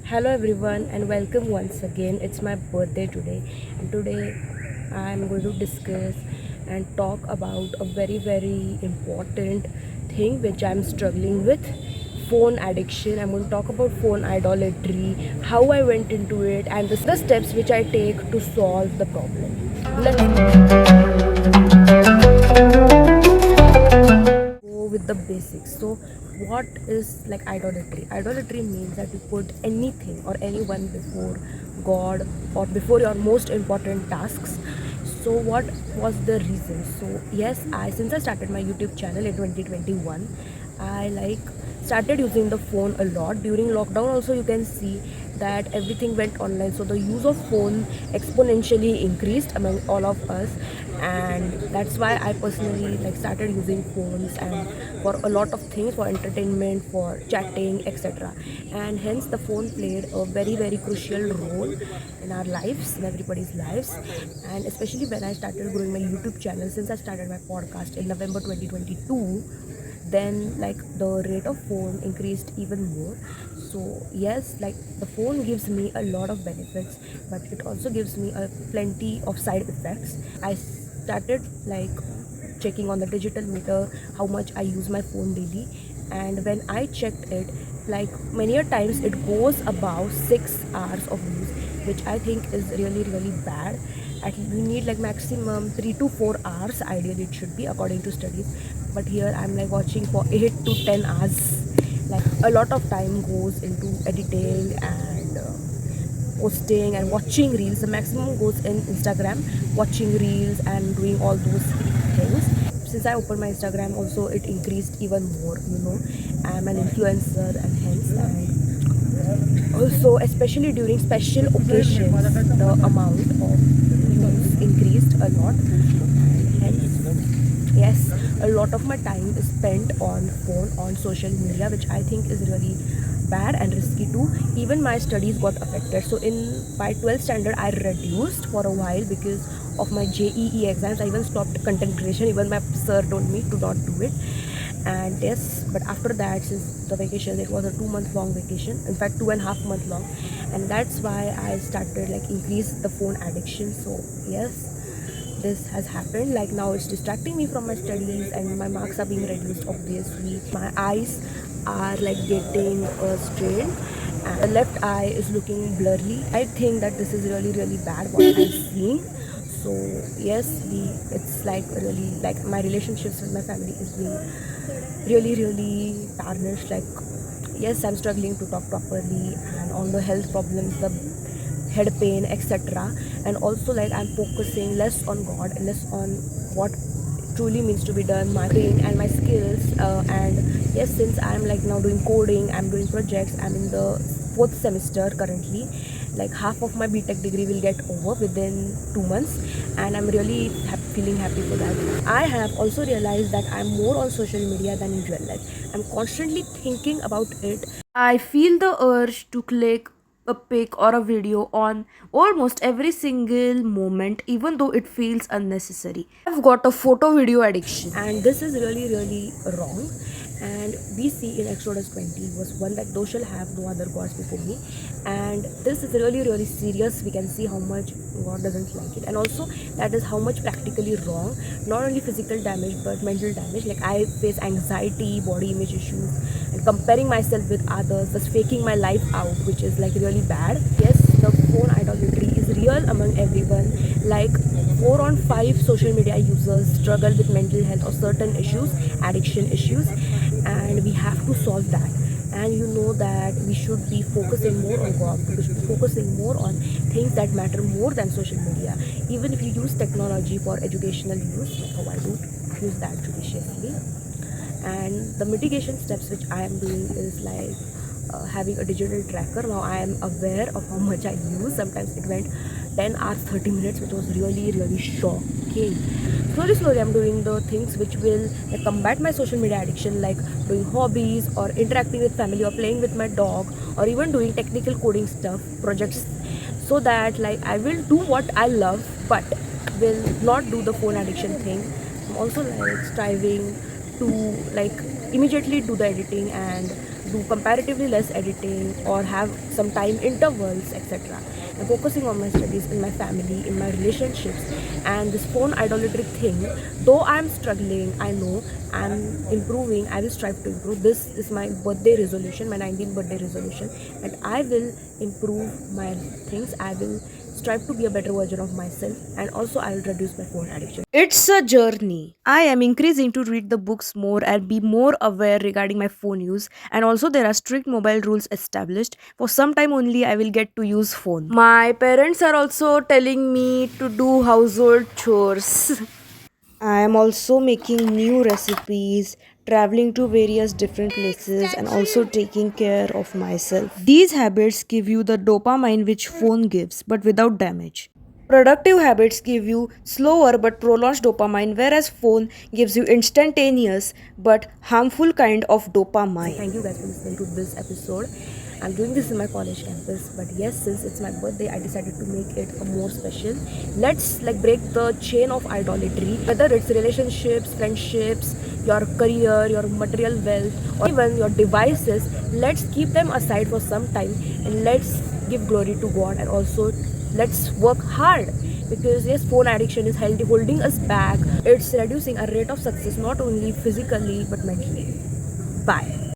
Hello everyone and welcome once again. It's my birthday today, and today I'm going to discuss and talk about a very important thing which I'm struggling with: phone addiction. I'm going to talk about phone idolatry, how I went into it, and the steps which I take to solve the problem. Let's go with the basics. So, what is like idolatry? Idolatry means that you put anything or anyone before God or before your most important tasks. So, what was the reason? So, yes, I since I started my YouTube channel in 2021, I started using the phone a lot during lockdown. Also, you can see that everything went online, so the use of phone exponentially increased among all of us, and that's why I personally started using phones and for a lot of things, for entertainment, for chatting, etc. And hence the phone played a very crucial role in our lives, in everybody's lives. And especially when I started growing my YouTube channel, since I started my podcast in November 2022, then the rate of phone increased even more. So yes, the phone gives me a lot of benefits, but it also gives me a plenty of side effects. I started checking on the digital meter how much I use my phone daily, and when I checked it, many a times it goes above 6 hours of use, which I think is really bad. We need maximum 3 to 4 hours ideally it should be according to studies, but here I'm watching for 8 to 10 hours. A lot of time goes into editing and posting and watching reels. The maximum goes in Instagram, watching reels and doing all those things. Since I opened my Instagram also, it increased even more. I'm an influencer, and hence, and also especially during special occasions, the amount of views increased a lot, and hence, yes, a lot of my time is spent on phone, on social media, which I think is really bad and risky too. Even my studies got affected. So in by 12th standard, I reduced for a while because of my JEE exams. I even stopped content creation. Even my sir told me to not do it. And yes, but after that, since the vacation, it was a 2 month long vacation, in fact 2.5 month long, and that's why I started increase the phone addiction. So yes, this has happened. Now it's distracting me from my studies, and my marks are being reduced. Obviously, my eyes are getting strained, and the left eye is looking blurry. I think that this is really bad what I'm seeing. So yes, it's really my relationships with my family is being really tarnished. Yes, I'm struggling to talk properly, and all the health problems, the head pain, etc. And also I'm focusing less on God and less on what truly means to be done, my brain and my skills. And yes, since I'm now doing coding, I'm doing projects, I'm in the fourth semester currently. Half of my BTech degree will get over within 2 months, and I'm really feeling happy for that. I have also realized that I'm more on social media than in real life. I'm constantly thinking about it. I feel the urge to click a pic or a video on almost every single moment, even though it feels unnecessary. I've got a photo video addiction, and this is really wrong. And we see in Exodus 20 was one that thou shalt have no other gods before me. And this is really serious. We can see how much God doesn't like it, and also that is how much practically wrong. Not only physical damage but mental damage. I face anxiety, body image issues, and comparing myself with others, thus faking my life out, which is really bad. Yes, the phone idolatry is real among everyone. 4 on 5 social media users struggle with mental health or certain issues, addiction issues, and we have to solve that. And that we should be focusing more on God, we should be focusing more on things that matter more than social media. Even if you use technology for educational use, like how I do use that judiciously. And the mitigation steps which I am doing is having a digital tracker. Now I am aware of how much I use. Sometimes it went 10 hours 30 minutes, which was really shocking. Slowly I'm doing the things which will combat my social media addiction, like doing hobbies or interacting with family or playing with my dog, or even doing technical coding stuff projects, so that I will do what I love but will not do the phone addiction thing. I'm also striving to immediately do the editing and do comparatively less editing or have some time intervals, etc. I'm focusing on my studies, in my family, in my relationships, and this phone idolatry thing. Though I'm struggling, I know I'm improving. I will strive to improve. This is my birthday resolution, my 19th birthday resolution, and I will improve my things. I will strive to be a better version of myself, and also I will reduce my phone addiction. It's a journey. I am increasing to read the books more and be more aware regarding my phone use, and also there are strict mobile rules established. For some time only I will get to use phone. My parents are also telling me to do household chores. I am also making new recipes, traveling to various different places, and also taking care of myself. These habits give you the dopamine which phone gives, but without damage. Productive habits give you slower but prolonged dopamine, whereas phone gives you instantaneous but harmful kind of dopamine. Thank you guys for listening to this episode. I'm doing this in my college campus, but yes, since it's my birthday, I decided to make it a more special. Let's like break the chain of idolatry, whether it's relationships, friendships, your career, your material wealth, or even your devices. Let's keep them aside for some time and let's give glory to God, and also let's work hard, because yes, phone addiction is holding us back. It's reducing our rate of success, not only physically but mentally. Bye.